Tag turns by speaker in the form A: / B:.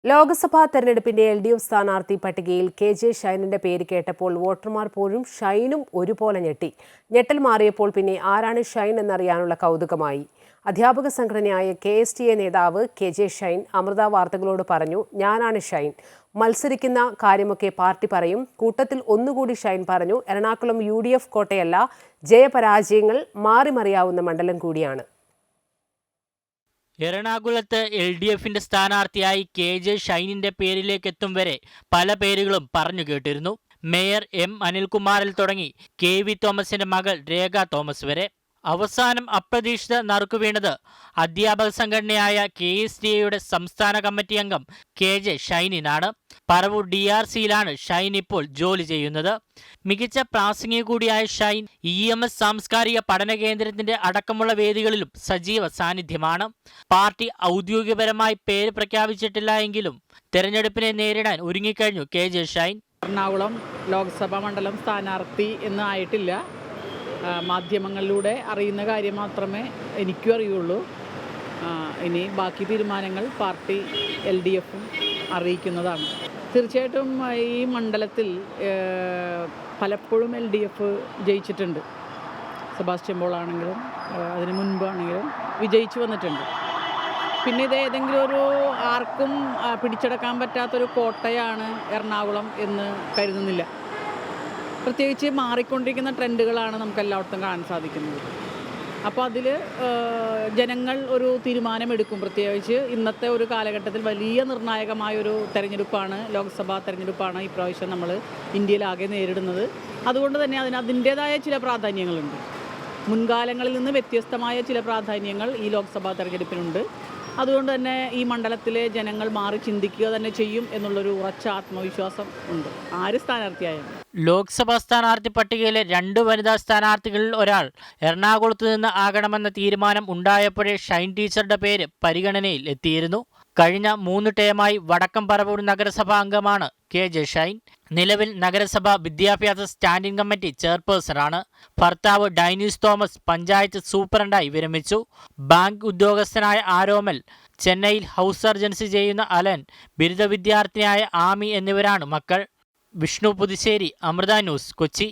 A: ലോക്സഭാ തെരഞ്ഞെടുപ്പിന്റെ LDF സ്ഥാനാർത്ഥി പട്ടികയിൽ KJ ഷൈനിന്റെ പേര് കേട്ടപ്പോൾ വോട്ടർമാർ പോലും ഷൈനും ഒരുപോലെ ഞെട്ടി. ഞെട്ടൽ മാറിയപ്പോൾ പിന്നെ ആരാണ് ഷൈൻ എന്നറിയാനുള്ള കൗതുകമായി. അധ്യാപക സംഘടനയായ KSTA നേതാവ് KJ ഷൈൻ അമൃത വാർത്തകളോട് പറഞ്ഞു, ഞാനാണ് ഷൈൻ. മത്സരിക്കുന്ന കാര്യമൊക്കെ പാർട്ടി പറയും. കൂട്ടത്തിൽ ഒന്നുകൂടി ഷൈൻ പറഞ്ഞു, എറണാകുളം UDF കോട്ടയല്ല, ജയപരാജയങ്ങൾ മാറിമറിയാവുന്ന മണ്ഡലം കൂടിയാണ്.
B: എറണാകുളത്ത് LDFിന്റെ സ്ഥാനാർത്ഥിയായി KJ ഷൈനിന്റെ പേരിലേക്ക് എത്തും വരെ പല പേരുകളും പറഞ്ഞു കേട്ടിരുന്നു. മേയർ M അനിൽകുമാറിൽ തുടങ്ങി KV തോമസിന്റെ മകൾ രേഖ തോമസ് വരെ. അവസാനം അപ്രതീക്ഷിത നറുക്കുവീണത് അധ്യാപക സംഘടനയായ KSTAയുടെ സംസ്ഥാന കമ്മിറ്റി അംഗം KJ ഷൈനിനാണ്. പറവൂർ DRCയിലാണ് ഷൈൻ ഇപ്പോൾ ജോലി ചെയ്യുന്നത്. മികച്ച പ്രാസംഗിക കൂടിയായ ഷൈൻ EMS സാംസ്കാരിക പഠന കേന്ദ്രത്തിന്റെ അടക്കമുള്ള വേദികളിലും സജീവ സാന്നിധ്യമാണ്. പാർട്ടി ഔദ്യോഗികപരമായി പേര് പ്രഖ്യാപിച്ചിട്ടില്ല എങ്കിലും തെരഞ്ഞെടുപ്പിനെ നേരിടാൻ ഒരുങ്ങിക്കഴിഞ്ഞു KJ ഷൈൻ.
C: എറണാകുളം ലോക്സഭാ മണ്ഡലം സ്ഥാനാർത്ഥി എന്ന് ആയിട്ടില്ല. മാധ്യമങ്ങളിലൂടെ അറിയുന്ന കാര്യം മാത്രമേ എനിക്കും അറിയുള്ളൂ. ഇനി ബാക്കി തീരുമാനങ്ങൾ പാർട്ടി LDFും അറിയിക്കുന്നതാണ്. തീർച്ചയായിട്ടും ഈ മണ്ഡലത്തിൽ പലപ്പോഴും LDF ജയിച്ചിട്ടുണ്ട്. സെബാസ്റ്റ്യൻ പോൾ ആണെങ്കിലും അതിന് മുൻപാണെങ്കിലും വിജയിച്ചു വന്നിട്ടുണ്ട്. പിന്നെ ഇത് ഏതെങ്കിലും ഒരു ആർക്കും പിടിച്ചെടുക്കാൻ പറ്റാത്തൊരു കോട്ടയാണ് എറണാകുളം എന്ന് കരുതുന്നില്ല. പ്രത്യേകിച്ച് മാറിക്കൊണ്ടിരിക്കുന്ന ട്രെൻഡുകളാണ് നമുക്ക് എല്ലായിടത്തും കാണാൻ സാധിക്കുന്നത്. അപ്പോൾ അതിൽ ജനങ്ങൾ ഒരു തീരുമാനമെടുക്കും. പ്രത്യേകിച്ച് ഇന്നത്തെ ഒരു കാലഘട്ടത്തിൽ വലിയ നിർണായകമായൊരു തെരഞ്ഞെടുപ്പാണ്, ലോക്സഭാ തെരഞ്ഞെടുപ്പാണ് ഇപ്രാവശ്യം നമ്മൾ ഇന്ത്യയിലാകെ നേരിടുന്നത്. അതുകൊണ്ട് തന്നെ അതിൻ്റേതായ ചില പ്രാധാന്യങ്ങളുണ്ട്. മുൻകാലങ്ങളിൽ നിന്ന് വ്യത്യസ്തമായ ചില പ്രാധാന്യങ്ങൾ ഈ ലോക്സഭാ തെരഞ്ഞെടുപ്പിനുണ്ട്. അതുകൊണ്ട് തന്നെ ഈ മണ്ഡലത്തിലെ ജനങ്ങൾ മാറി ചിന്തിക്കുക തന്നെ ചെയ്യും എന്നുള്ളൊരു ഉറച്ച ആത്മവിശ്വാസം ഉണ്ട്, ആര് സ്ഥാനാർത്ഥിയായാലും.
B: ലോക്സഭാ സ്ഥാനാർത്ഥി പട്ടികയിലെ 2 വനിതാ സ്ഥാനാർത്ഥികളിൽ ഒരാൾ എറണാകുളത്ത് നിന്ന് ആകണമെന്ന തീരുമാനം ഉണ്ടായപ്പോഴേ ഷൈൻ ടീച്ചറുടെ പേര് പരിഗണനയിൽ എത്തിയിരുന്നു. കഴിഞ്ഞ 3 ടേമായി വടക്കം പറവൂർ നഗരസഭാ അംഗമാണ് KJ ഷൈൻ. നിലവിൽ നഗരസഭ വിദ്യാഭ്യാസ സ്റ്റാൻഡിംഗ് കമ്മിറ്റി ചെയർപേഴ്സണാണ്. ഭർത്താവ് ഡൈനീസ് തോമസ് പഞ്ചായത്ത് സൂപ്രണ്ടായി വിരമിച്ചു. ബാങ്ക് ഉദ്യോഗസ്ഥനായ ആരോമൽ, ചെന്നൈയിൽ ഹൗസ് സർജൻസി ചെയ്യുന്ന അലൻ, ബിരുദ വിദ്യാർത്ഥിനിയായ ആമി എന്നിവരാണ് മക്കൾ. വിഷ്ണു പുതുശ്ശേരി, അമൃത ന്യൂസ്, കൊച്ചി.